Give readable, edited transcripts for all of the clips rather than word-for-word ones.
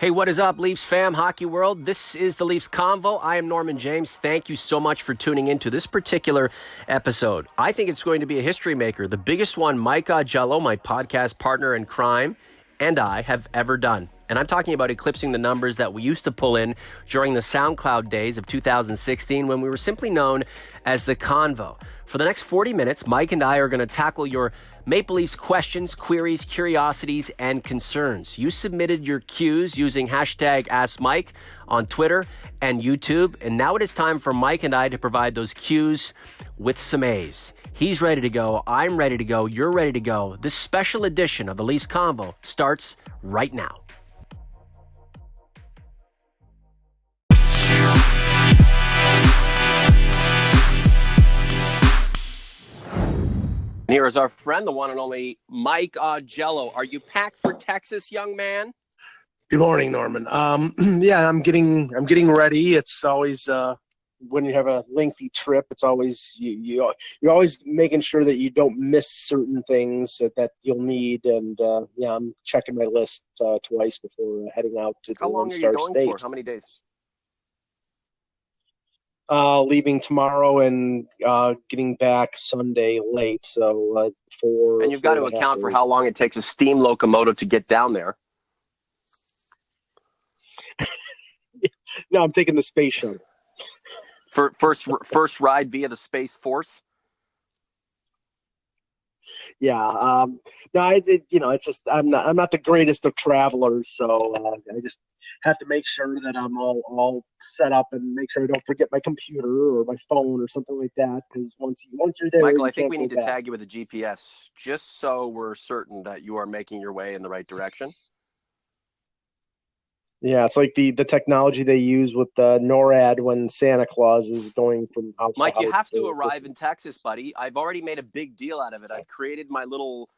Hey, what is up, Leafs fam, hockey world? This is the Leafs Convo. I am Norman James. Thank you so much for tuning into this particular episode. I think it's going to be a history maker, the biggest one Mike Hoffman, my podcast partner in crime, and I have ever done. And I'm talking about eclipsing the numbers that we used to pull in during the SoundCloud days of 2016 when we were simply known as the Convo. For the next 40 minutes, Mike and I are going to tackle your Maple Leafs questions, queries, curiosities, and concerns. You submitted your cues using hashtag AskMike on Twitter and YouTube, and now it is time for Mike and I to provide those cues with some A's. He's ready to go. I'm ready to go. You're ready to go. This special edition of the Leafs Convo starts right now. And here is our friend, the one and only Mike Hoffman. Are you packed for Texas, young man? Good morning, Norman. Yeah, I'm getting ready. It's always when you have a lengthy trip, it's always you're always making sure that you don't miss certain things that you'll need. And yeah, I'm checking my list twice before heading out to the Lone Star State. How long are you going for? How many days? Leaving tomorrow and getting back Sunday late. So 4. And you've got to account for how long it takes a steam locomotive to get down there. No, I'm taking the space shuttle. First ride via the Space Force. Yeah. No, it's just I'm not the greatest of travelers, so I just have to make sure that I'm all set up and make sure I don't forget my computer or my phone or something like that. Because once you're there, Michael, I think we need to tag you with a GPS just so we're certain that you are making your way in the right direction. Yeah, it's like the technology they use with the NORAD when Santa Claus is going from house Mike, to house. you have to arrive in Texas, buddy. I've already made a big deal out of it. I've created my little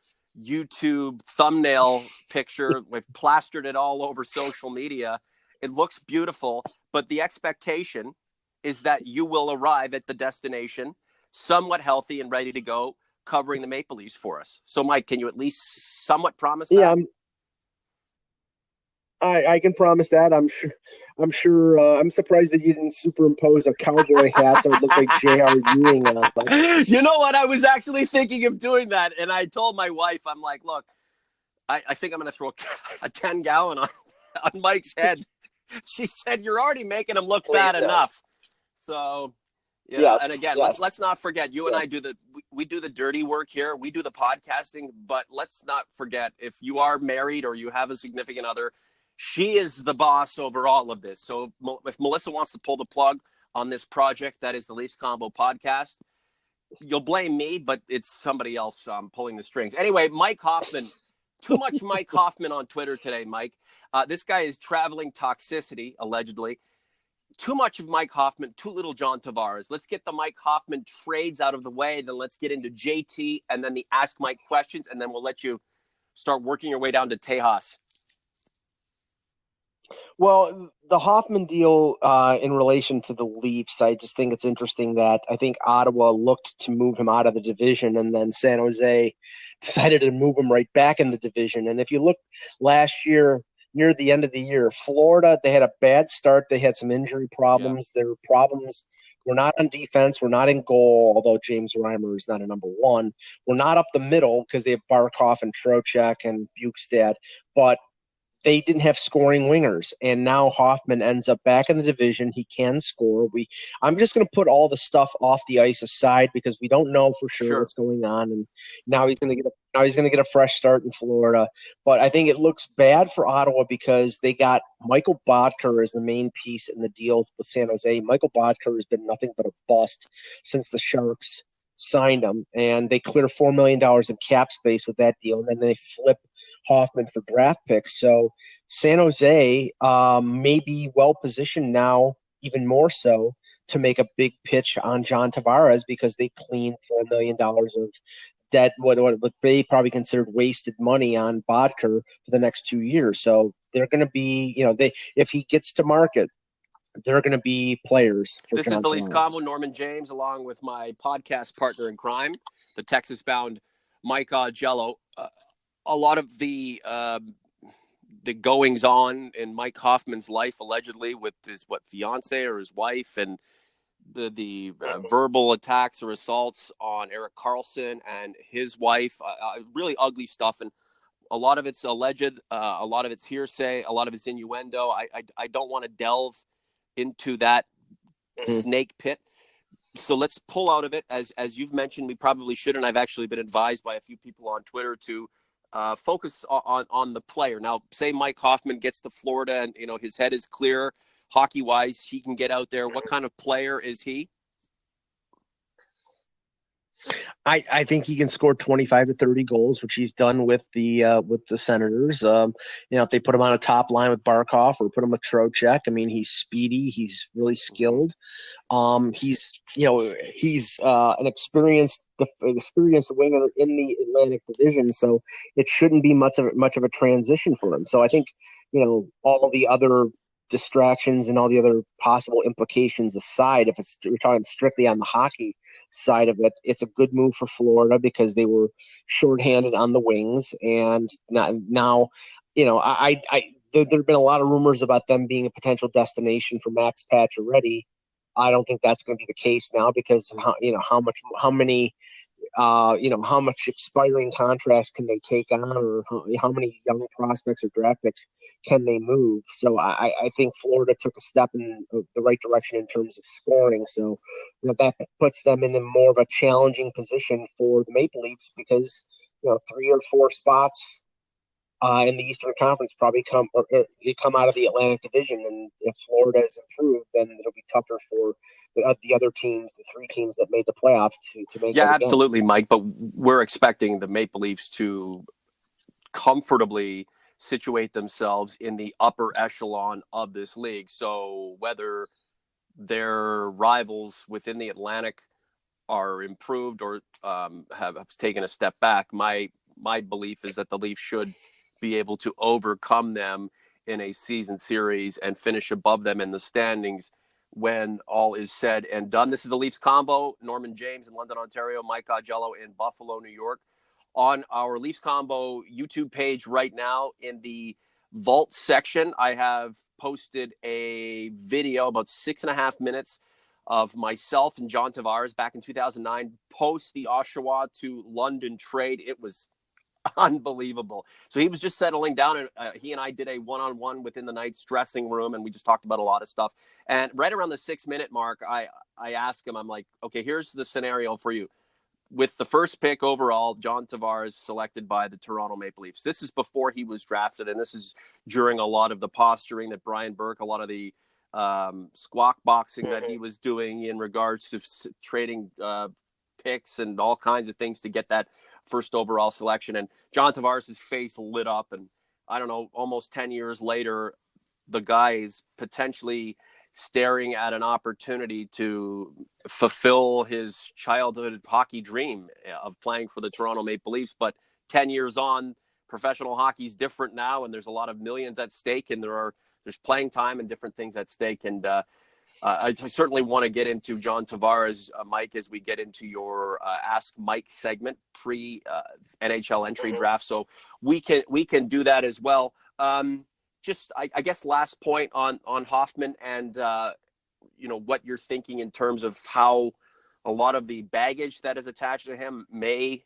YouTube thumbnail picture. We've plastered it all over social media. It looks beautiful, but the expectation is that you will arrive at the destination somewhat healthy and ready to go, covering the Maple Leafs for us. So, Mike, can you at least somewhat promise that? Yeah, I can promise that. I'm sure. I'm surprised that you didn't superimpose a cowboy hat so it looked like J.R. Ewing on it. You know what? I was actually thinking of doing that, and I told my wife, I'm like, look, I think I'm going to throw a 10-gallon on Mike's head. She said, you're already making him look bad enough. So, yeah. Yes, and again, let's not forget, you and I we do the dirty work here. We do the podcasting, but let's not forget, if you are married or you have a significant other, she is the boss over all of this. So if Melissa wants to pull the plug on this project, that is the Leafs Convo podcast, you'll blame me, but it's somebody else pulling the strings. Anyway, Mike Hoffman, too much Mike Hoffman on Twitter today, Mike. This guy is traveling toxicity, allegedly. Too much of Mike Hoffman, too little John Tavares. Let's get the Mike Hoffman trades out of the way, then let's get into JT and then the Ask Mike questions, and then we'll let you start working your way down to Tejas. Well, the Hoffman deal in relation to the Leafs, I just think it's interesting that I think Ottawa looked to move him out of the division, and then San Jose decided to move him right back in the division. And if you look last year, near the end of the year, Florida, they had a bad start. They had some injury problems. Yeah. Their problems were not on defense. We're not in goal, although James Reimer is not a number one. We're not up the middle because they have Barkov and Trocheck and Bukestad, but they didn't have scoring wingers, and now Hoffman ends up back in the division. He can score. I'm just going to put all the stuff off the ice aside because we don't know for sure what's going on, and now he's going to get a fresh start in Florida. But I think it looks bad for Ottawa because they got Michael Bodker as the main piece in the deal with San Jose. Michael Bodker has been nothing but a bust since the Sharks signed him, and they clear $4 million in cap space with that deal, and then they flip Hoffman for draft picks. So San Jose may be well positioned now, even more so, to make a big pitch on John Tavares because they cleaned $4 million of dead, what they probably considered wasted money on Bodker for the next 2 years. So they're going to be, if he gets to market, they're going to be players. This is the Leafs Convo, Norman James, along with my podcast partner in crime, the Texas-bound Mike Hoffman. A lot of the the goings on in Mike Hoffman's life, allegedly with his fiance or his wife, and the verbal attacks or assaults on Erik Karlsson and his wife, really ugly stuff. And a lot of it's alleged, a lot of it's hearsay, a lot of it's innuendo. I don't want to delve into that snake pit. So let's pull out of it. As you've mentioned, we probably should, and I've actually been advised by a few people on Twitter to focus on the player. Now, say Mike Hoffman gets to Florida and, his head is clear hockey-wise, he can get out there. What kind of player is he? I think he can score 25 to 30 goals, which he's done with the Senators. If they put him on a top line with Barkov or put him with Trocheck, I mean, he's speedy. He's really skilled. He's an experienced winger in the Atlantic Division, so it shouldn't be much of a transition for him. So I think, all the other distractions and all the other possible implications aside, if we're talking strictly on the hockey side of it, it's a good move for Florida because they were shorthanded on the wings, and now there've been a lot of rumors about them being a potential destination for Max Pacioretty. I don't think that's going to be the case now because how much expiring contracts can they take on, or how many young prospects or draft picks can they move? So I think Florida took a step in the right direction in terms of scoring. So that puts them in more of a challenging position for the Maple Leafs because 3 or 4 spots in the Eastern Conference probably come out of the Atlantic Division, and if Florida is improved, then it'll be tougher for the other teams, the 3 teams that made the playoffs, to make. Yeah, absolutely, Mike. But we're expecting the Maple Leafs to comfortably situate themselves in the upper echelon of this league. So whether their rivals within the Atlantic are improved or have taken a step back, my belief is that the Leafs should be able to overcome them in a season series and finish above them in the standings when all is said and done. This is the Leafs Convo. Norman James in London, Ontario. Mike Augello in Buffalo, New York. On our Leafs Convo YouTube page right now, in the Vault section, I have posted a video about 6.5 minutes of myself and John Tavares back in 2009 post the Oshawa to London trade. It was unbelievable. So he was just settling down, and he and I did a one-on-one within the Knights dressing room, and we just talked about a lot of stuff. And right around the 6-minute mark, I asked him, I'm like, okay, here's the scenario for you. With the first pick overall, John Tavares selected by the Toronto Maple Leafs. This is before he was drafted, and this is during a lot of the posturing that Brian Burke, a lot of the squawk boxing that he was doing in regards to trading picks and all kinds of things to get that first overall selection. And John Tavares' face lit up, and I don't know, almost 10 years later, the guy is potentially staring at an opportunity to fulfill his childhood hockey dream of playing for the Toronto Maple Leafs. But 10 years on, professional hockey's different now, and there's a lot of millions at stake, and there's playing time and different things at stake. And I certainly want to get into John Tavares, Mike, as we get into your Ask Mike segment pre-NHL entry draft. So we can do that as well. Just, I guess, last point on Hoffman and, what you're thinking in terms of how a lot of the baggage that is attached to him may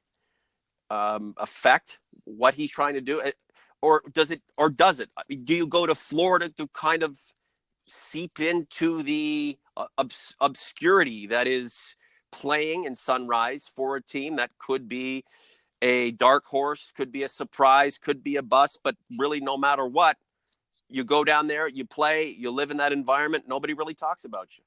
affect what he's trying to do. Or does it? I mean, do you go to Florida to kind of seep into the obscurity that is playing in Sunrise for a team that could be a dark horse, could be a surprise, could be a bust, but really no matter what, you go down there, you play, you live in that environment, nobody really talks about you?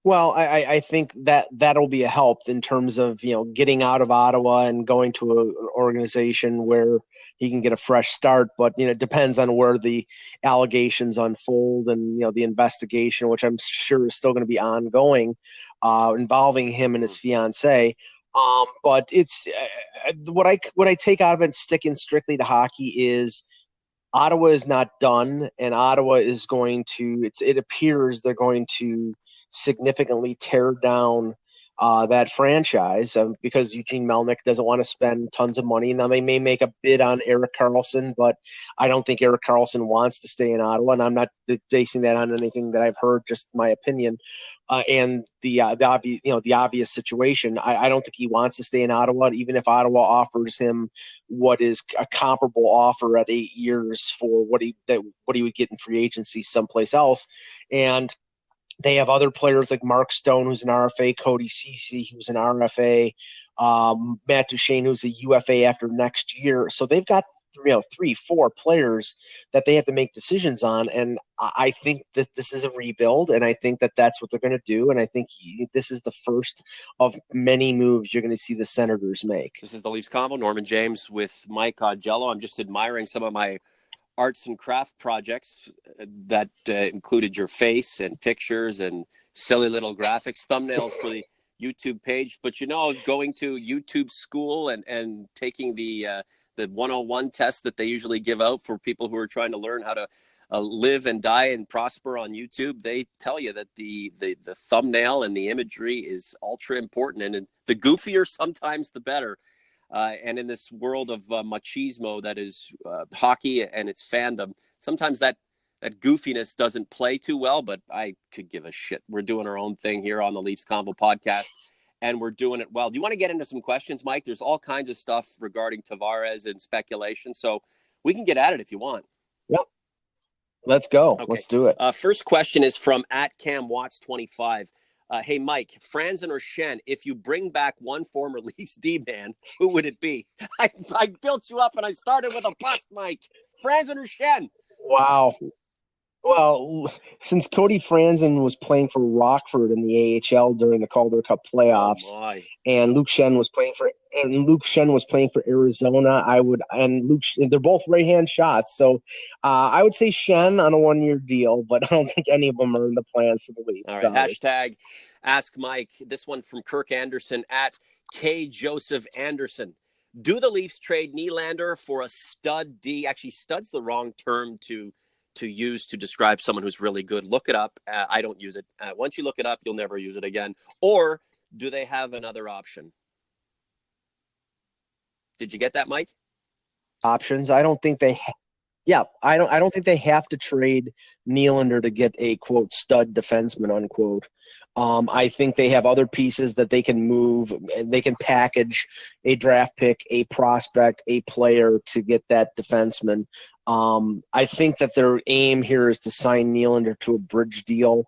Well, I think that'll be a help in terms of, getting out of Ottawa and going to an organization where he can get a fresh start. But, it depends on where the allegations unfold and, the investigation, which I'm sure is still going to be ongoing, involving him and his fiancée. But it's what I take out of it, sticking strictly to hockey, is Ottawa is not done, and Ottawa is going to, it appears they're going to significantly tear down that franchise because Eugene Melnick doesn't want to spend tons of money. Now, they may make a bid on Erik Karlsson, but I don't think Erik Karlsson wants to stay in Ottawa, and I'm not basing that on anything that I've heard, just my opinion. And the obvious, the obvious situation. I don't think he wants to stay in Ottawa, even if Ottawa offers him what is a comparable offer at 8 years for what he would get in free agency someplace else. And they have other players like Mark Stone, who's an RFA, Cody Ceci, who's an RFA, Matt Duchene, who's a UFA after next year. So they've got 3-4 players that they have to make decisions on, and I think that this is a rebuild, and I think that that's what they're going to do, and I think this is the first of many moves you're going to see the Senators make. This is the Leafs Convo. Norman James with Mike Jello. I'm just admiring some of my arts and craft projects that included your face and pictures and silly little graphics, thumbnails for the YouTube page. But, going to YouTube school and taking the 101 test that they usually give out for people who are trying to learn how to live and die and prosper on YouTube, they tell you that the thumbnail and the imagery is ultra important. And the goofier sometimes the better. And in this world of machismo that is hockey and its fandom, sometimes that goofiness doesn't play too well, but I could give a shit. We're doing our own thing here on the Leafs Convo podcast, and we're doing it well. Do you want to get into some questions, Mike? There's all kinds of stuff regarding Tavares and speculation, so we can get at it if you want. Yep. Let's go. Okay. Let's do it. First question is from @CamWatts25. Hey, Mike, Franzen or Schenn, if you bring back one former Leafs D-man, who would it be? I built you up and I started with a bust, Mike. Franzen or Schenn? Wow. Well, since Cody Franzen was playing for Rockford in the AHL during the Calder Cup playoffs, and Luke Schenn was playing for Arizona, they're both right-hand shots. So I would say Schenn on a 1-year deal, but I don't think any of them are in the plans for the Leafs. All right, hashtag Ask Mike. This one from Kirk Anderson @K Joseph Anderson. Do the Leafs trade Nylander for a stud D? Actually, stud's the wrong term to use to describe someone who's really good. Look it up. I don't use it. Once you look it up, you'll never use it again. Or do they have another option? Did you get that, Mike? Options. I don't think they I don't think they have to trade Nylander to get a quote stud defenseman unquote. I think they have other pieces that they can move, and they can package a draft pick, a prospect, a player to get that defenseman. I think that their aim here is to sign Nylander to a bridge deal.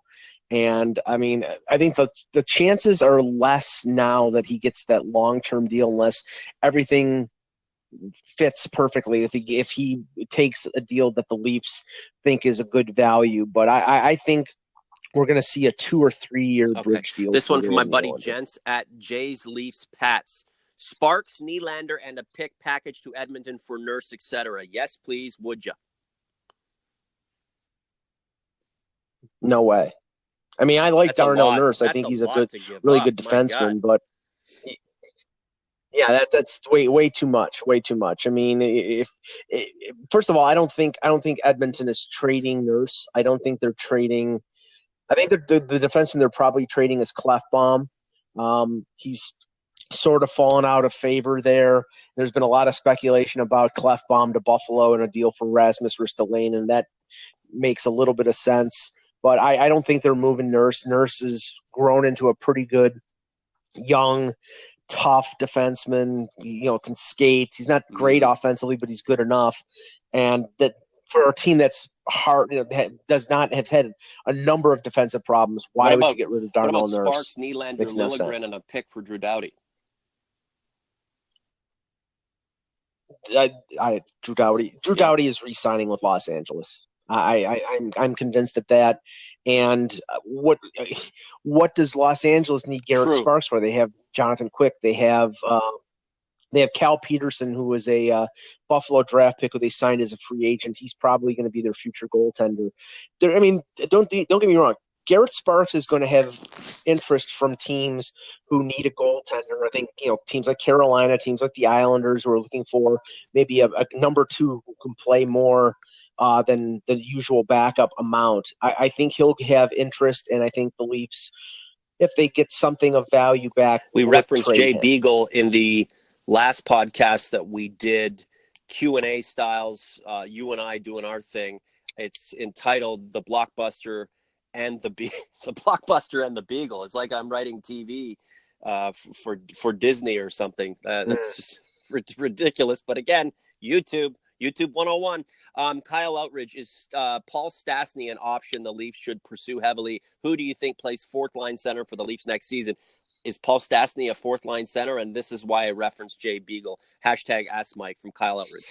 And, I mean, I think the chances are less now that he gets that long-term deal unless everything fits perfectly if he takes a deal that the Leafs think is a good value. But I think we're going to see a 2 or 3 year bridge deal. This one from my buddy Gents @Jays Leafs Pats. Sparks, Nylander, and a pick package to Edmonton for Nurse, etc. Yes, please. Would you? No way. I mean, I like Darnell Nurse. I think he's a really good defenseman, but yeah, that's way too much. Way too much. I mean, first of all, I don't think Edmonton is trading Nurse. I don't think they're trading. I think the defenseman they're probably trading is Clefbaum. He's sort of fallen out of favor there. There's been a lot of speculation about Clefbaum to Buffalo and a deal for Rasmus Ristolainen, and that makes a little bit of sense. But I don't think they're moving Nurse. Nurse has grown into a pretty good, young, tough defenseman. Can skate. He's not great offensively, but he's good enough. And that for a team that's hard, does not have had a number of defensive problems. Why would you get rid of Darnell Nurse? Sparks, Nylander, Liljegren, and a pick for Drew Doughty? Drew Doughty is re-signing with Los Angeles. I'm convinced of that. And what does Los Angeles need Garrett Sparks for? They have Jonathan Quick. They have Cal Peterson, who was a Buffalo draft pick who they signed as a free agent. He's probably going to be their future goaltender. Don't get me wrong. Garrett Sparks is going to have interest from teams who need a goaltender. I think, teams like Carolina, teams like the Islanders who are looking for maybe a number two who can play more than the usual backup amount. I think he'll have interest, and I think the Leafs if they get something of value back We with referenced trade Jay him. Beagle in the last podcast that we did, Q&A styles, you and I doing our thing. It's entitled The Blockbuster and the the Blockbuster and the Beagle. It's like I'm writing TV for Disney or something. That's just ridiculous. But again, YouTube 101. Kyle Outridge, is Paul Stastny an option the Leafs should pursue heavily? Who do you think plays fourth line center for the Leafs next season? Is Paul Stastny a fourth line center? And this is why I referenced Jay Beagle. Hashtag Ask Mike from Kyle Outridge.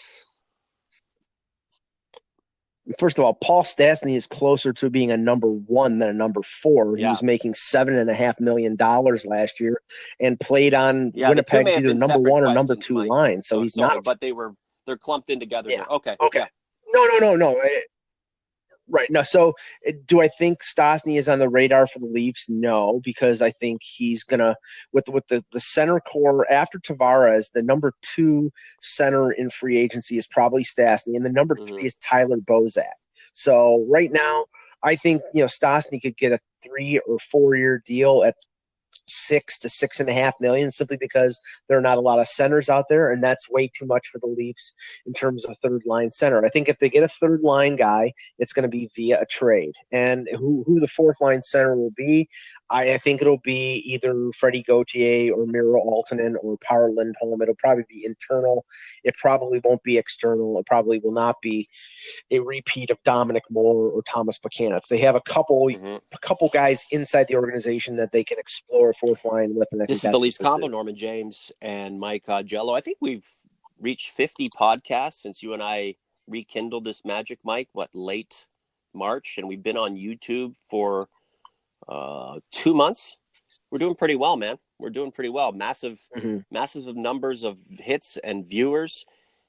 First of all, Paul Stastny is closer to being a number one than a number four. He was making $7.5 million last year and played on Winnipeg's either number one or number two line. So he's not. But they're clumped in together here. Okay. Yeah. No. Right. No. So do I think Stastny is on the radar for the Leafs? No, because I think he's going to, with the center core after Tavares, the number two center in free agency is probably Stastny, and the number three is Tyler Bozak. So right now, I think, Stastny could get a 3 or 4 year deal at $6 to $6.5 million, simply because there are not a lot of centers out there, and that's way too much for the Leafs in terms of third line center. I think if they get a third line guy, it's going to be via a trade. And who the fourth line center will be, I think it'll be either Freddie Gauthier or Miro Aaltonen or Power Lindholm. It'll probably be internal. It probably won't be external. It probably will not be a repeat of Dominic Moore or Thomas Buchanan. If they have a couple guys inside the organization that they can explore fourth line with. And I this think is the Leafs Convo, Norman James and Mike Jello. I think we've reached 50 podcasts since you and I rekindled this magic, Mike, late March, and we've been on YouTube for 2 months. We're doing pretty well, man. We're doing pretty well. Massive numbers of hits and viewers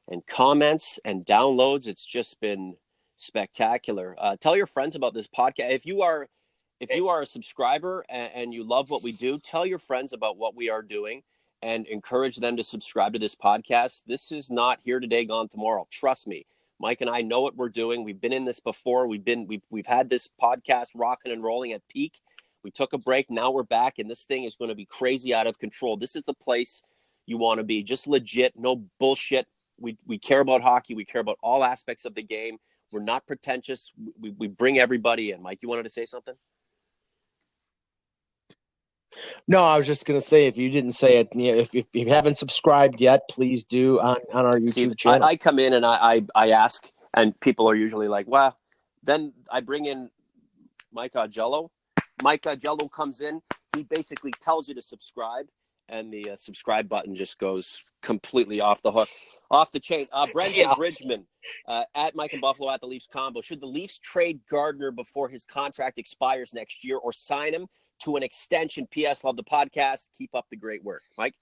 and comments and downloads. It's just been spectacular. Tell your friends about this podcast. If you are a subscriber and you love what we do, tell your friends about what we are doing and encourage them to subscribe to this podcast. This is not here today, gone tomorrow. Trust me. Mike and I know what we're doing. We've been in this before. We've had this podcast rocking and rolling at peak. We took a break. Now we're back, and this thing is going to be crazy out of control. This is the place you want to be. Just legit, no bullshit. We care about hockey. We care about all aspects of the game. We're not pretentious. We bring everybody in. Mike, you wanted to say something? No, I was just going to say, if you didn't say it, if you haven't subscribed yet, please do on our YouTube channel. I come in and I ask, and people are usually like, well, then I bring in Mike Jello. Mike Jello comes in. He basically tells you to subscribe, and the subscribe button just goes completely off the hook, off the chain. Brendan Bridgman, at Mike and Buffalo at the Leafs Convo. Should the Leafs trade Gardiner before his contract expires next year, or sign him to an extension? P.S. Love the podcast. Keep up the great work. Mike?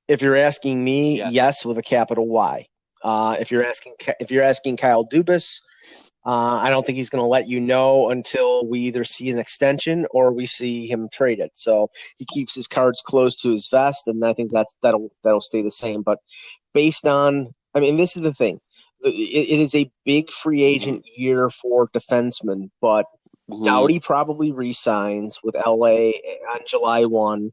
If you're asking me, yes with a capital Y. If you're asking Kyle Dubas, I don't think he's going to let you know until we either see an extension or we see him traded. So he keeps his cards close to his vest, and I think that'll stay the same. But based on, this is the thing. It is a big free agent year for defensemen, but Doughty probably re-signs with LA on July 1.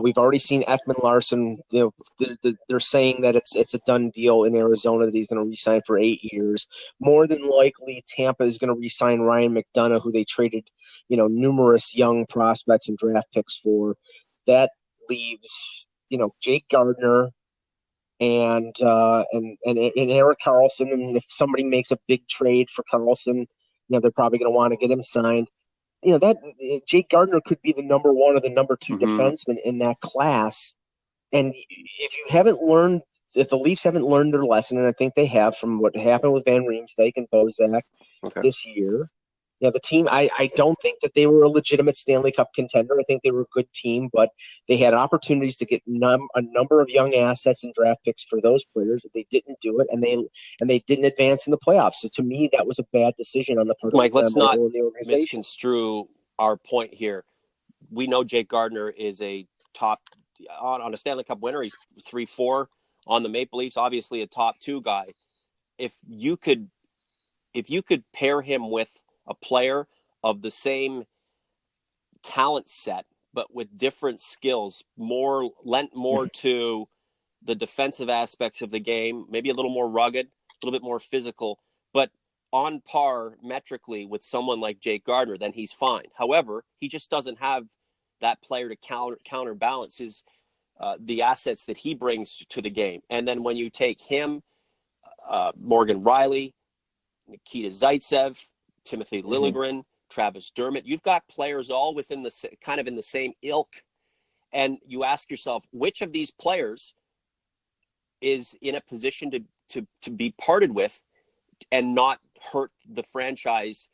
We've already seen Ekman Larson. They're saying that it's a done deal in Arizona, that he's going to re-sign for 8 years. More than likely, Tampa is going to re-sign Ryan McDonough, who they traded, numerous young prospects and draft picks for. That leaves, Jake Gardiner and Erik Karlsson. And if somebody makes a big trade for Karlsson, they're probably going to want to get him signed. That Jake Gardiner could be the number one or the number two defenseman in that class. And if the Leafs haven't learned their lesson, and I think they have from what happened with Van Riemsdyk and Bozak this year, the team, I don't think that they were a legitimate Stanley Cup contender. I think they were a good team, but they had opportunities to get a number of young assets and draft picks for those players. They didn't do it, and they didn't advance in the playoffs. So to me, that was a bad decision on the part of Mike. Let's not the organization. Misconstrue our point here. We know Jake Gardiner is a top on a Stanley Cup winner. He's 3-4 on the Maple Leafs. Obviously, a top 2 guy. If you could pair him with a player of the same talent set, but with different skills, lent more to the defensive aspects of the game, maybe a little more rugged, a little bit more physical, but on par metrically with someone like Jake Gardiner, then he's fine. However, he just doesn't have that player to counterbalance the assets that he brings to the game. And then when you take him, Morgan Riley, Nikita Zaitsev, Timothy Liljegren, Travis Dermott, you've got players all within the kind of in the same ilk. And you ask yourself, which of these players is in a position to be parted with and not hurt the franchise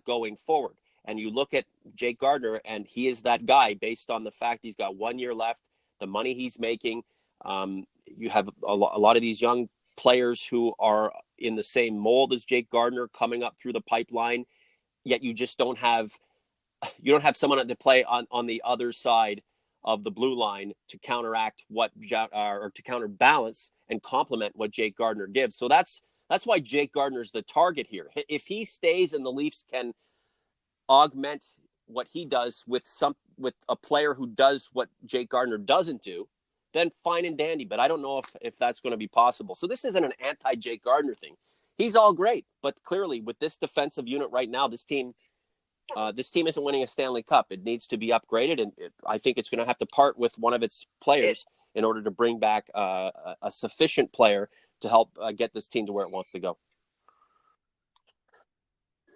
going forward? And you look at Jake Gardiner, and he is that guy based on the fact he's got 1 year left, the money he's making. You have a lot of these young players who are in the same mold as Jake Gardiner coming up through the pipeline, yet you just don't have someone to play on the other side of the blue line to counteract or to counterbalance and complement what Jake Gardiner gives. So that's why Jake Gardiner's the target here. If he stays and the Leafs can augment what he does with a player who does what Jake Gardiner doesn't do, then fine and dandy. But I don't know if that's going to be possible. So this isn't an anti-Jake Gardiner thing. He's all great, but clearly with this defensive unit right now, this team isn't winning a Stanley Cup. It needs to be upgraded, and I think it's going to have to part with one of its players in order to bring back a sufficient player to help get this team to where it wants to go.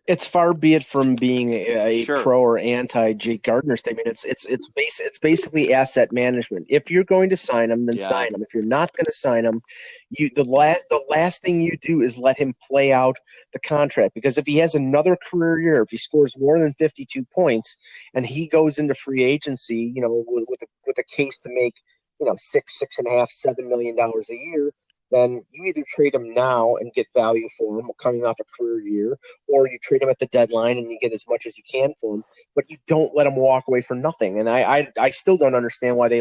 It's far be it from being a Sure. pro or anti Jake Gardiner statement. It's basically asset management. If you're going to sign him, then sign him. If you're not going to sign him, the last thing you do is let him play out the contract. Because if he has another career year, if he scores more than 52 points, and he goes into free agency, with a case to make, $6.5, $7 million a year, then you either trade him now and get value for him coming off a career year, or you trade him at the deadline and you get as much as you can for him, but you don't let him walk away for nothing. And I still don't understand why they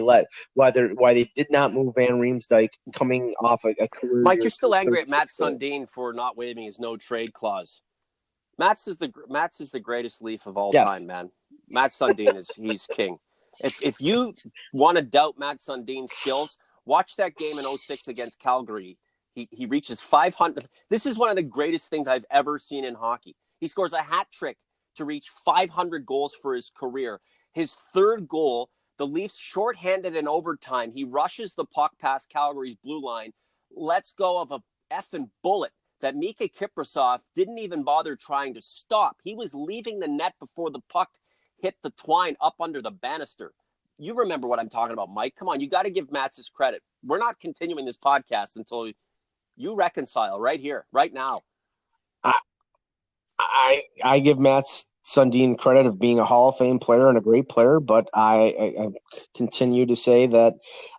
did not move Van Riemsdyk coming off a career Mike, year. you're still angry at Matt Sundin for not waiving his no trade clause. Matt's is the greatest Leaf of all time, man. Matt Sundin he's king. If you want to doubt Matt Sundin's skills, watch that game in 2006 against Calgary. He reaches 500. This is one of the greatest things I've ever seen in hockey. He scores a hat trick to reach 500 goals for his career. His third goal, the Leafs shorthanded in overtime. He rushes the puck past Calgary's blue line, lets go of a effing bullet that Mika Kiprasov didn't even bother trying to stop. He was leaving the net before the puck hit the twine up under the banister. You remember what I'm talking about, Mike. Come on, you got to give Mats his credit. We're not continuing this podcast until you reconcile right here, right now. I give Mats Sundin credit of being a Hall of Fame player and a great player, but I continue to say that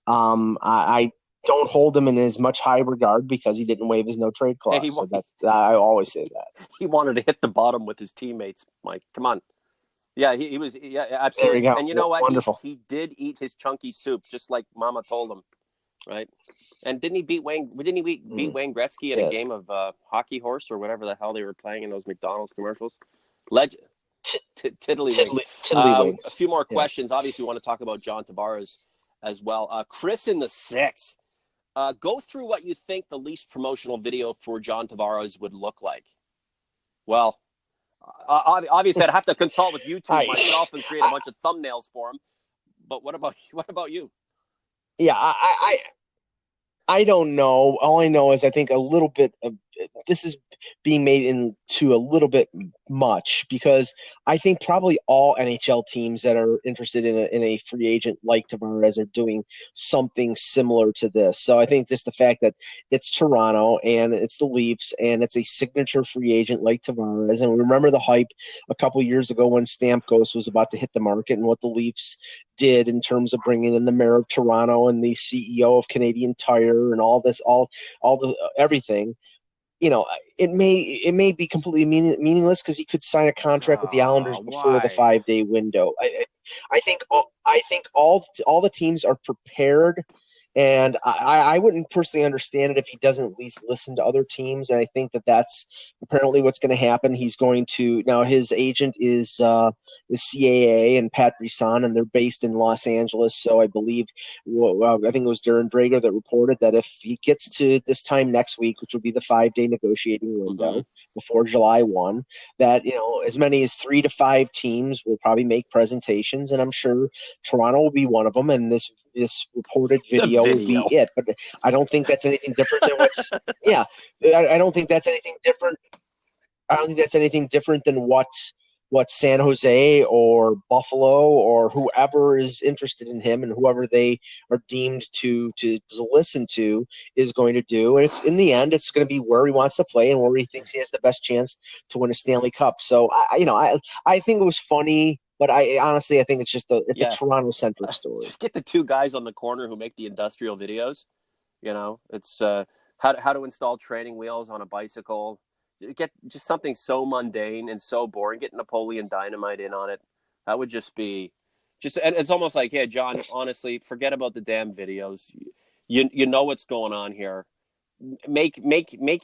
I don't hold him in as much high regard because he didn't waive his no trade clause. I always say that. He wanted to hit the bottom with his teammates, Mike. Come on. Yeah, he was. Yeah, absolutely. There you go. And you know what? Wonderful. He did eat his chunky soup, just like Mama told him, right? And didn't he beat Wayne? Didn't he beat Wayne Gretzky in a game of hockey horse or whatever the hell they were playing in those McDonald's commercials? Legend. Tiddlywink. A few more questions. Obviously, we want to talk about John Tavares as well. Chris in the 6. Go through what you think the Leafs promotional video for John Tavares would look like. Well. Obviously, I'd have to consult with YouTube myself and create a bunch of thumbnails for him. But what about you? Yeah, I don't know. All I know is I think a little bit of this is being made into a little bit much because I think probably all NHL teams that are interested in a free agent like Tavares are doing something similar to this. So I think just the fact that it's Toronto and it's the Leafs and it's a signature free agent like Tavares. And we remember the hype a couple years ago when Stamkos was about to hit the market and what the Leafs did in terms of bringing in the mayor of Toronto and the CEO of Canadian Tire and all this, all the everything. It may be completely meaningless because he could sign a contract with the Islanders before the 5-day window. I think all the teams are prepared And I wouldn't personally understand it if he doesn't at least listen to other teams. And I think that that's apparently what's going to happen. He's going to now his agent is CAA and Pat Brisson, and they're based in Los Angeles. So I believe, well, I think it was Darren Drager that reported that if he gets to this time next week, which will be the 5-day negotiating window before July 1, that as many as 3 to 5 teams will probably make presentations, and I'm sure Toronto will be one of them. And this reported The video will be video. it. But I don't think that's anything different than what's. Yeah, I don't think that's anything different. I don't think that's anything different than what San Jose or Buffalo or whoever is interested in him and whoever they are deemed to listen to is going to do. And it's in the end, it's going to be where he wants to play and where he thinks he has the best chance to win a Stanley Cup. So I think it was funny. But I honestly, I think it's just a Toronto-centric story. Just get the 2 guys on the corner who make the industrial videos. It's how to install training wheels on a bicycle. Get just something so mundane and so boring. Get Napoleon Dynamite in on it. That would just be and it's almost like, hey, John, honestly, forget about the damn videos. You know what's going on here. Make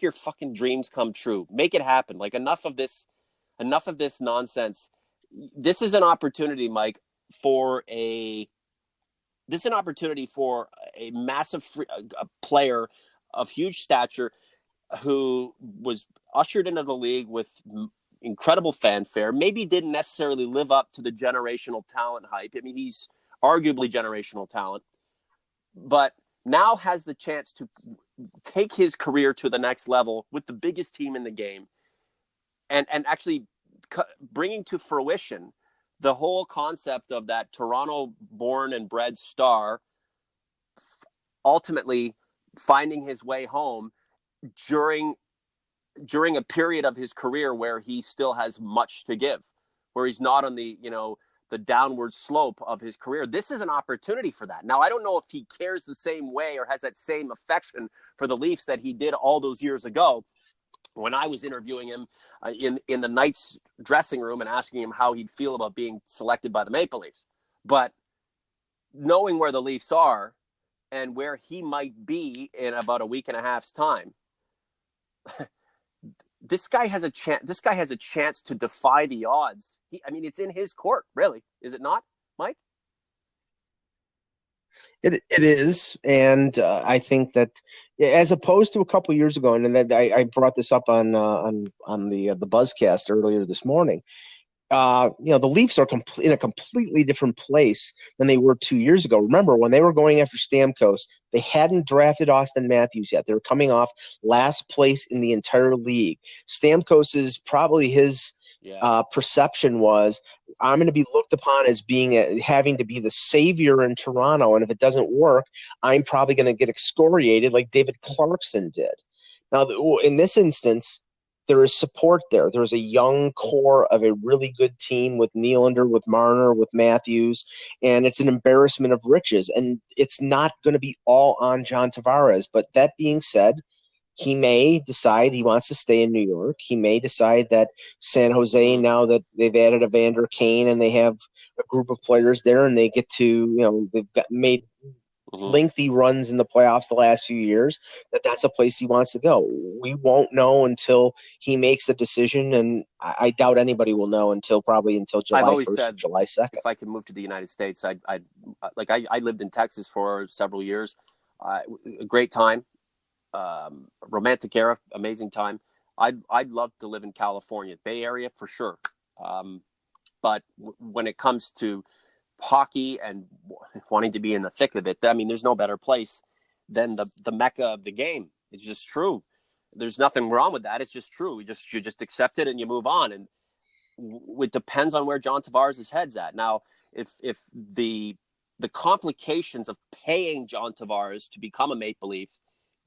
your fucking dreams come true. Make it happen. Like enough of this nonsense. This is an opportunity, Mike, for a massive a player of huge stature who was ushered into the league with incredible fanfare, maybe didn't necessarily live up to the generational talent hype. I mean, he's arguably generational talent, but now has the chance to take his career to the next level with the biggest team in the game and actually bringing to fruition the whole concept of that Toronto born and bred star ultimately finding his way home during a period of his career where he still has much to give, where he's not on the downward slope of his career. This is an opportunity for that. Now, I don't know if he cares the same way or has that same affection for the Leafs that he did all those years ago when I was interviewing him in the Knights dressing room and asking him how he'd feel about being selected by the Maple Leafs. But knowing where the Leafs are and where he might be in about a week and a half's time, this guy has a chance to defy the odds. It's in his court, really. Is it not, Mike? It is, and I think that as opposed to a couple of years ago, and then I brought this up on the Buzzcast earlier this morning. The Leafs are in a completely different place than they were 2 years ago. Remember, when they were going after Stamkos, they hadn't drafted Austin Matthews yet. They were coming off last place in the entire league. Stamkos probably his perception was, I'm going to be looked upon as having to be the savior in Toronto, and if it doesn't work, I'm probably going to get excoriated like David Clarkson did. Now, in this instance, there is support there. There's a young core of a really good team with Nylander, with Marner, with Matthews, and it's an embarrassment of riches. And it's not going to be all on John Tavares. But that being said, he may decide he wants to stay in New York. He may decide that San Jose, now that they've added Evander Kane and they have a group of players there and they get to, they've made lengthy runs in the playoffs the last few years, that's a place he wants to go. We won't know until he makes the decision, and I doubt anybody will know until July 1st or July 2nd. If I could move to the United States, I lived in Texas for several years. A great time. Romantic era, amazing time. I'd love to live in California, Bay Area for sure. But when it comes to hockey and wanting to be in the thick of it, there's no better place than the mecca of the game. It's just true. There's nothing wrong with that. It's just true. You just accept it and you move on. And it depends on where John Tavares' head's at. Now, if the complications of paying John Tavares to become a Maple Leaf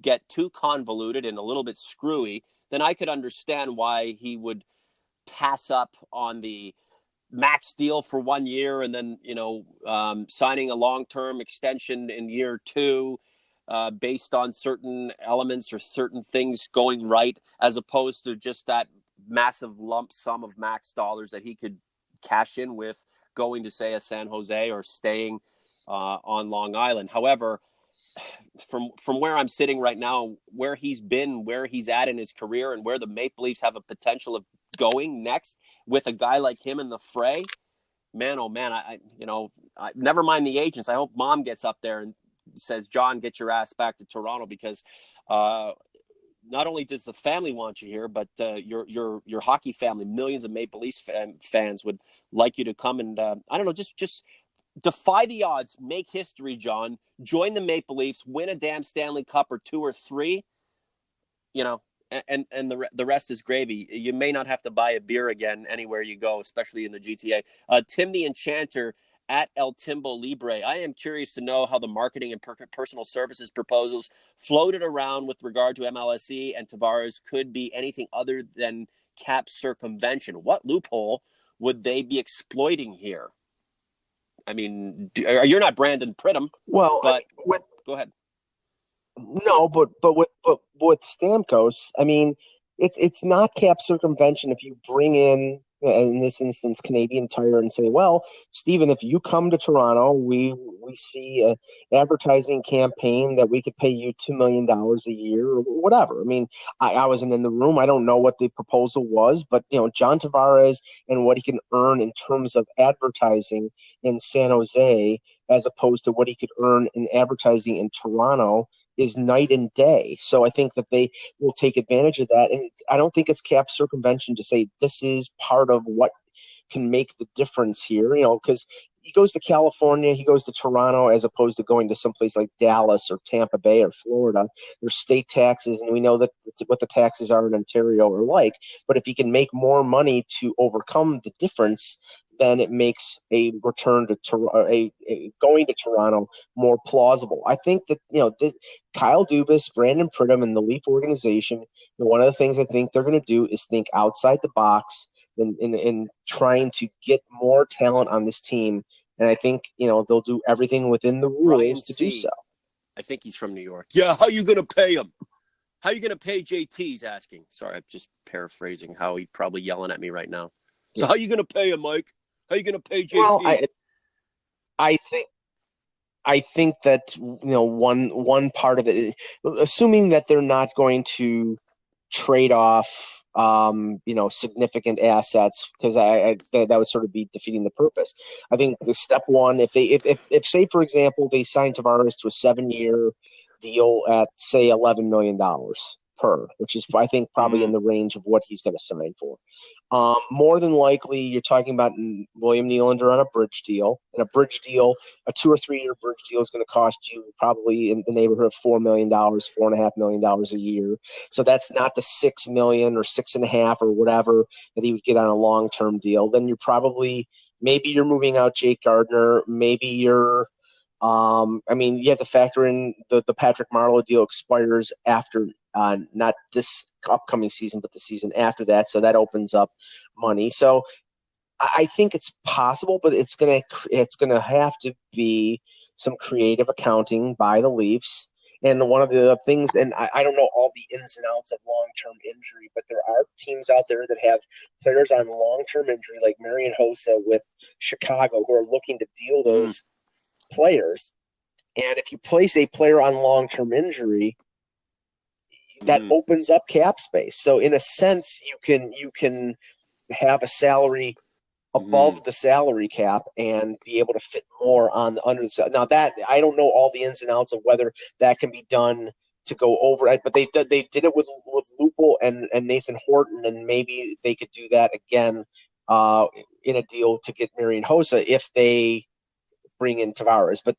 get too convoluted and a little bit screwy, then I could understand why he would pass up on the max deal for 1 year and then, signing a long-term extension in year 2 based on certain elements or certain things going right, as opposed to just that massive lump sum of max dollars that he could cash in with going to, say, a San Jose or staying on Long Island. However, from where I'm sitting right now, where he's been, where he's at in his career, and where the Maple Leafs have a potential of going next with a guy like him in the fray, man, oh man, I never mind the agents. I hope mom gets up there and says, John, get your ass back to Toronto, because not only does the family want you here, but your hockey family, millions of Maple Leafs fans would like you to come and I don't know, just defy the odds, make history, John. Join the Maple Leafs, win a damn Stanley Cup or 2 or 3, and the rest is gravy. You may not have to buy a beer again anywhere you go, especially in the GTA. Tim the Enchanter at El Timbo Libre. I am curious to know how the marketing and personal services proposals floated around with regard to MLSE and Tavares could be anything other than cap circumvention. What loophole would they be exploiting here? I mean, you're not Brandon Pridham. Well, but go ahead. No, but with Stamkos, I mean, it's not cap circumvention if you bring in this instance, Canadian Tire, and say, well, Stephen, if you come to Toronto, we see an advertising campaign that we could pay you $2 million a year or whatever. I mean, I wasn't in the room. I don't know what the proposal was, but John Tavares and what he can earn in terms of advertising in San Jose as opposed to what he could earn in advertising in Toronto is night and day. So I think that they will take advantage of that. And I don't think it's cap circumvention to say this is part of what can make the difference here, because he goes to California, he goes to Toronto, as opposed to going to someplace like Dallas or Tampa Bay or Florida. There's state taxes, and we know that what the taxes are in Ontario are like. But if he can make more money to overcome the difference, then it makes a return to going to Toronto more plausible. I think that Kyle Dubas, Brandon Pridham, and the Leaf organization, one of the things I think they're going to do is think outside the box in trying to get more talent on this team. And I think they'll do everything within the rules to do so. I think he's from New York. Yeah, how are you going to pay him? How are you going to pay JT? He's asking. Sorry, I'm just paraphrasing how he's probably yelling at me right now. So how are you going to pay him, Mike? How are you going to pay JT? Well, I think that one part of it, assuming that they're not going to trade off significant assets, because that would sort of be defeating the purpose. I think the step one, if say for example they sign Tavares to a 7-year deal at say $11 million per, which is I think probably in the range of what he's going to sign for. More than likely, you're talking about William Nylander on a bridge deal. And a bridge deal, a 2 or 3 year bridge deal is going to cost you probably in the neighborhood of $4 million, $4.5 million a year. So that's not the $6 million or 6.5 or whatever that he would get on a long term deal. Then maybe you're moving out Jake Gardiner. Maybe you're you have to factor in the Patrick Marleau deal expires after not this upcoming season, but the season after that. So that opens up money. So I think it's possible, but it's gonna have to be some creative accounting by the Leafs. And one of the things, and I don't know all the ins and outs of long-term injury, but there are teams out there that have players on long-term injury, like Marian Hossa with Chicago, who are looking to deal those players. And if you place a player on long-term injury, that opens up cap space. So in a sense, you can have a salary above the salary cap and be able to fit more on the under the. Now that I don't know all the ins and outs of whether that can be done to go over it, but they did it with Lupul and Nathan Horton, and maybe they could do that again in a deal to get Marian Hossa if they bring in Tavares. But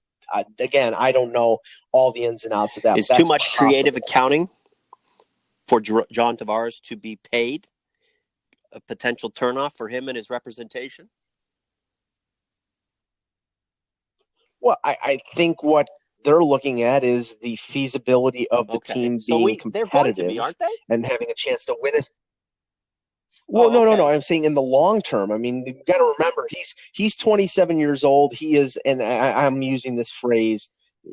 again, I don't know all the ins and outs of that. Is too much creative accounting for John Tavares to be paid a potential turnoff for him and his representation? Well, I think what they're looking at is the feasibility of the team being competitive, they're going to be, aren't they? And having a chance to win it. Well, no. I'm saying in the long term. I mean, you've got to remember he's 27 years old. He is, and I'm using this phrase.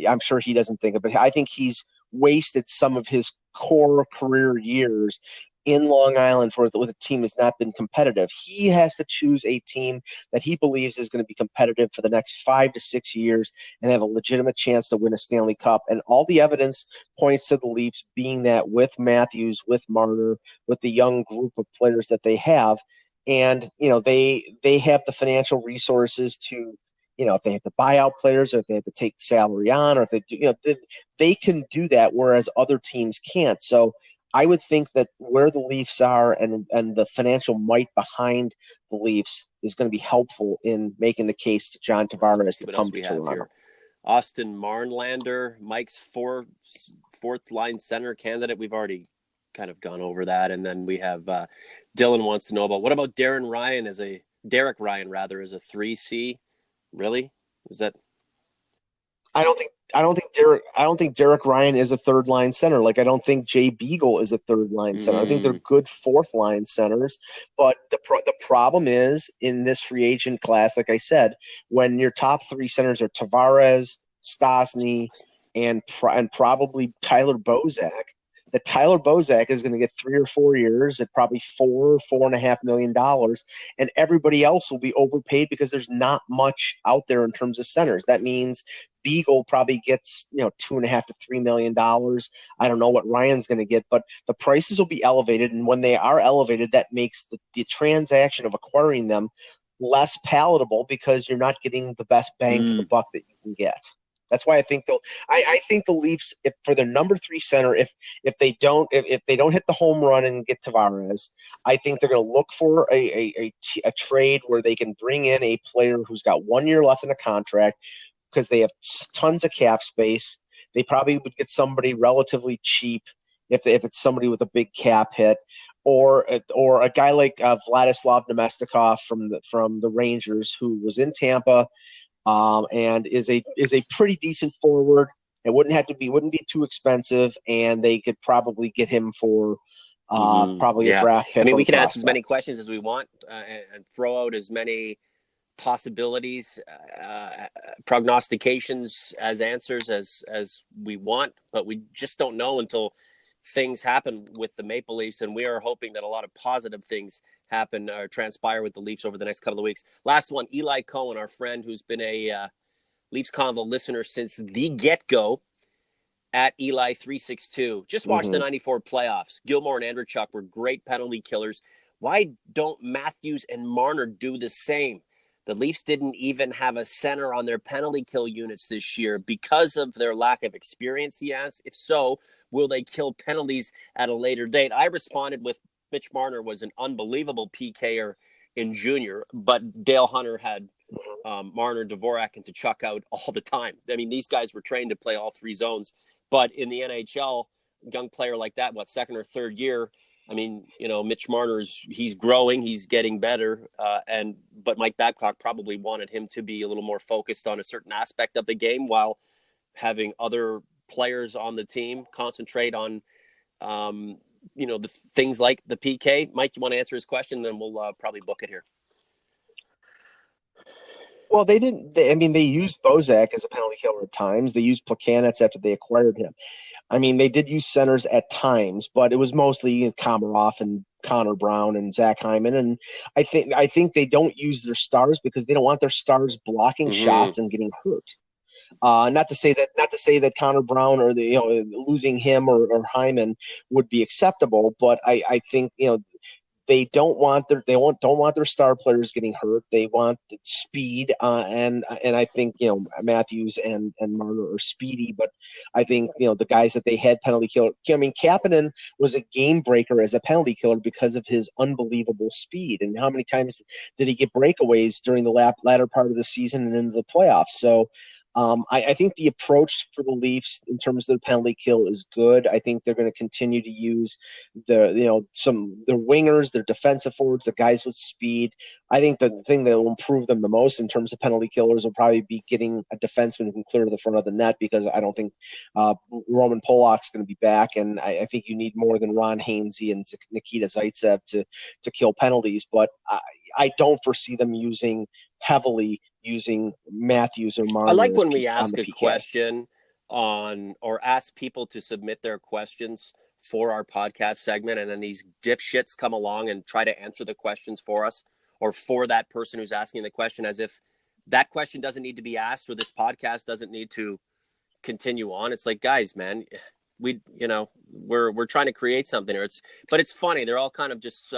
I'm sure he doesn't think of it. I think he's wasted some of his core career years in Long Island with a team has not been competitive. He has to choose a team that he believes is going to be competitive for the next 5 to 6 years and have a legitimate chance to win a Stanley Cup. And all the evidence points to the Leafs being that with Matthews, with Marner, with the young group of players that they have. And, they have the financial resources to, if they have to buy out players or if they have to take salary on or if they do, they can do that, whereas other teams can't. So I would think that where the Leafs are and the financial might behind the Leafs is going to be helpful in making the case to John Tavares to come to Toronto. Here. Austin Marnlander, Mike's fourth line center candidate. We've already kind of gone over that. And then we have Dylan wants to know about what about Derek Ryan as a 3C? Really? Is that? I don't think Derek Ryan is a third line center. Like I don't think Jay Beagle is a third line center. I think they're good fourth line centers. But the problem is in this free agent class, like I said, when your top three centers are Tavares, Stastny, and probably Tyler Bozak. That Tyler Bozak is going to get 3 or 4 years at probably $4.5 million, and everybody else will be overpaid because there's not much out there in terms of centers. That means Beagle probably gets $2.5 to $3 million. I don't know what Ryan's going to get, but the prices will be elevated, and when they are elevated, that makes the transaction of acquiring them less palatable because you're not getting the best bang for the buck that you can get. That's why I think I think the Leafs, for their number 3 center, if they don't hit the home run and get Tavares, I think they're going to look for a trade where they can bring in a player who's got 1 year left in a contract because they have tons of cap space. They probably would get somebody relatively cheap if it's somebody with a big cap hit. Or a guy like Vladislav Nemestikov from the Rangers, who was in Tampa. And is a pretty decent forward. It wouldn't be too expensive, and they could probably get him for probably a draft pick. I mean, we can ask as many questions as we want and throw out as many possibilities, prognostications as answers as we want, but we just don't know until things happen with the Maple Leafs, and we are hoping that a lot of positive things happen or transpire with the Leafs over the next couple of weeks. Last one, Eli Cohen, our friend who's been a Leafs Convo listener since the get-go, at Eli362. Just watched the 94 playoffs. Gilmore and Andreychuk were great penalty killers. Why don't Matthews and Marner do the same? The Leafs didn't even have a center on their penalty kill units this year because of their lack of experience, he asked. If so, will they kill penalties at a later date? I responded with Mitch Marner was an unbelievable PKer in junior, but Dale Hunter had Marner, Dvorak, and Tkachuk out all the time. I mean, these guys were trained to play all 3 zones. But in the NHL, young player like that, second or third year, I mean, Mitch Marner he's growing, he's getting better, but Mike Babcock probably wanted him to be a little more focused on a certain aspect of the game while having other players on the team concentrate on, the things like the PK. Mike, you want to answer his question? Then we'll probably book it here. Well, they didn't. They used Bozak as a penalty killer at times. They used Plekanec after they acquired him. I mean, they did use centers at times, but it was mostly Komarov and Connor Brown and Zach Hyman. And I think they don't use their stars because they don't want their stars blocking shots and getting hurt. Not to say that Connor Brown or losing him or Hyman would be acceptable, but I think they don't want their star players getting hurt. They want the speed, and I think Matthews and Marner are speedy, but I think the guys that they had penalty killer. I mean, Kapanen was a game breaker as a penalty killer because of his unbelievable speed. And how many times did he get breakaways during the latter part of the season and into the playoffs? So. I think the approach for the Leafs in terms of their penalty kill is good. I think they're going to continue to use their wingers, their defensive forwards, the guys with speed. I think the thing that will improve them the most in terms of penalty killers will probably be getting a defenseman who can clear to the front of the net, because I don't think Roman Polak's going to be back, and I think you need more than Ron Hainsey and Nikita Zaitsev to kill penalties. But I don't foresee them heavily using Matthews or Marner. I like when we ask a question or ask people to submit their questions for our podcast segment, and then these dipshits come along and try to answer the questions for us, or for that person who's asking the question, as if that question doesn't need to be asked, or this podcast doesn't need to continue on. It's like, guys, man, we're trying to create something here. But it's funny. They're all kind of just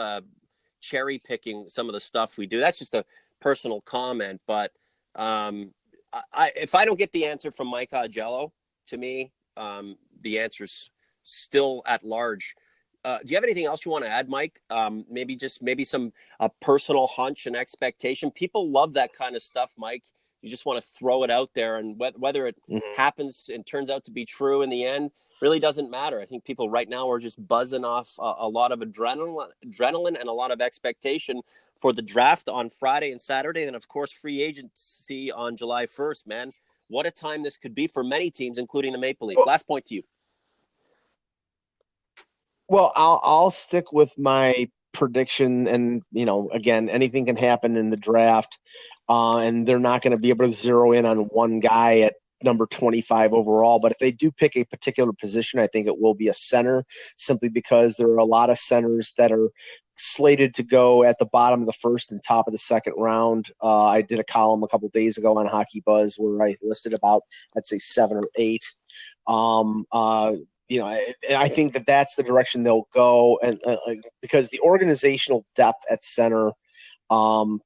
cherry picking some of the stuff we do. That's just a personal comment. But if I don't get the answer from Mike Augello, to me, the answer's still at large. Do you have anything else you want to add, Mike? Maybe some personal hunch and expectation. People love that kind of stuff, Mike. You just want to throw it out there, and whether it happens and turns out to be true in the end really doesn't matter. I think people right now are just buzzing off a lot of adrenaline and a lot of expectation for the draft on Friday and Saturday, and of course free agency on July 1st. Man, what a time this could be for many teams, including the Maple Leafs. Last point to you. Well, I'll stick with my prediction, and again, anything can happen in the draft, and they're not going to be able to zero in on one guy at number 25 overall. But if they do pick a particular position, I think it will be a center, simply because there are a lot of centers that are slated to go at the bottom of the first and top of the second round. I did a column a couple of days ago on Hockey Buzz where I listed about, I'd say, 7 or 8. I think that that's the direction they'll go, and because the organizational depth at center,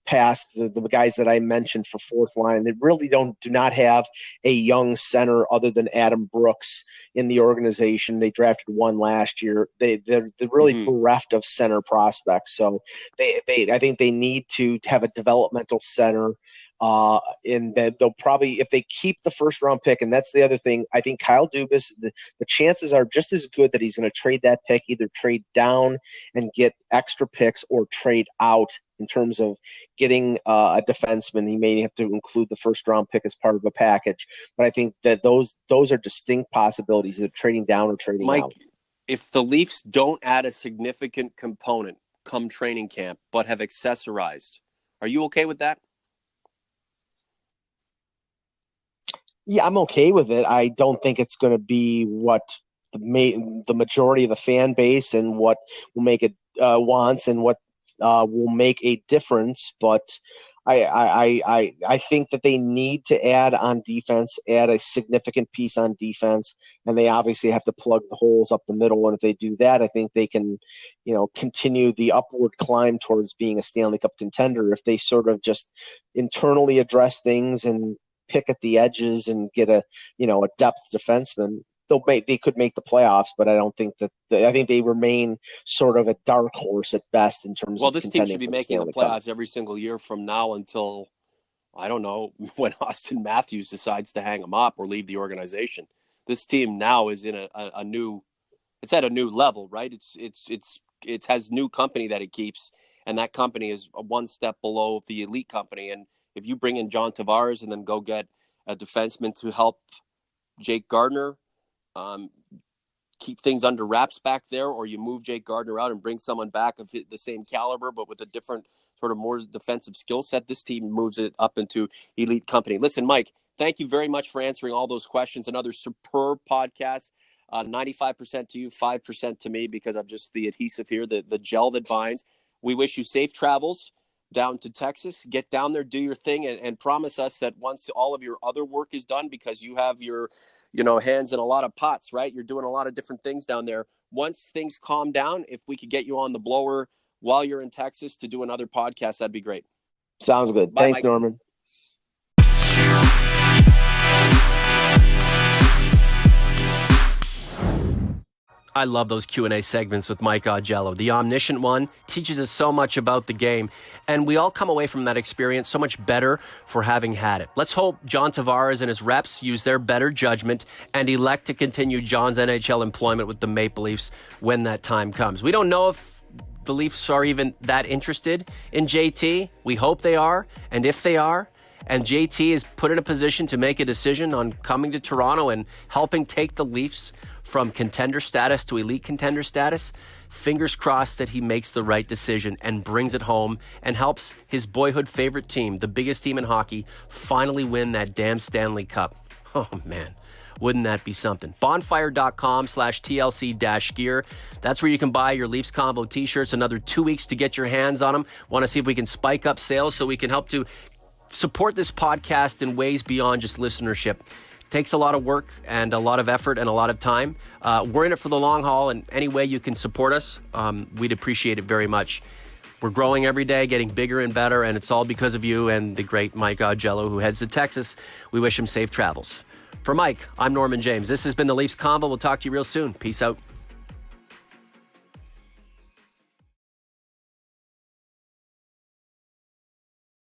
past the guys that I mentioned for fourth line, they really do not have a young center other than Adam Brooks in the organization. They drafted one last year. They're really bereft of center prospects, so I think they need to have a developmental center. And that they'll probably, if they keep the first round pick, and that's the other thing, I think Kyle Dubas, the chances are just as good that he's going to trade that pick, either trade down and get extra picks or trade out in terms of getting a defenseman. He may have to include the first round pick as part of a package, but I think that those are distinct possibilities of trading down or trading Mike, out. If the Leafs don't add a significant component come training camp, but have accessorized, are you okay with that? Yeah, I'm okay with it. I don't think it's going to be what the majority of the fan base and what will make it wants and what will make a difference. But I think that they need to add on defense, add a significant piece on defense, and they obviously have to plug the holes up the middle. And if they do that, I think they can, continue the upward climb towards being a Stanley Cup contender. If they sort of just internally address things and pick at the edges and get a depth defenseman, they could make the playoffs, but I don't think that I think they remain sort of a dark horse at best in terms of. Well, this team should be making the playoffs every single year from now until, I don't know, when Austin Matthews decides to hang them up or leave the organization. This team now is in a new, it's at a new level, right? It has new company that it keeps, and that company is one step below the elite company. And if you bring in John Tavares and then go get a defenseman to help Jake Gardiner keep things under wraps back there, or you move Jake Gardiner out and bring someone back of the same caliber but with a different sort of more defensive skill set, this team moves it up into elite company. Listen, Mike, thank you very much for answering all those questions. Another superb podcast. 95% to you, 5% to me, because I'm just the adhesive here, the gel that binds. We wish you safe travels down to Texas. Get down there, do your thing, and promise us that once all of your other work is done, because you have your hands in a lot of pots, right? You're doing a lot of different things down there. Once things calm down, if we could get you on the blower while you're in Texas to do another podcast, that'd be great. Sounds good. Bye, thanks, Mike. Norman. I love those Q&A segments with Mike Augello. The omniscient one teaches us so much about the game, and we all come away from that experience so much better for having had it. Let's hope John Tavares and his reps use their better judgment and elect to continue John's NHL employment with the Maple Leafs when that time comes. We don't know if the Leafs are even that interested in JT. We hope they are, and if they are, and JT is put in a position to make a decision on coming to Toronto and helping take the Leafs from contender status to elite contender status, fingers crossed that he makes the right decision and brings it home and helps his boyhood favorite team, the biggest team in hockey, finally win that damn Stanley Cup. Oh, man. Wouldn't that be something? Bonfire.com/TLC-gear. That's where you can buy your Leafs Convo t-shirts. Another 2 weeks to get your hands on them. Want to see if we can spike up sales so we can help to support this podcast in ways beyond just listenership. Takes a lot of work and a lot of effort and a lot of time. We're in it for the long haul, and any way you can support us, we'd appreciate it very much. We're growing every day, getting bigger and better, and it's all because of you and the great Mike Augello, who heads to Texas. We wish him safe travels. For Mike, I'm Norman James. This has been the Leafs Convo. We'll talk to you real soon. Peace out.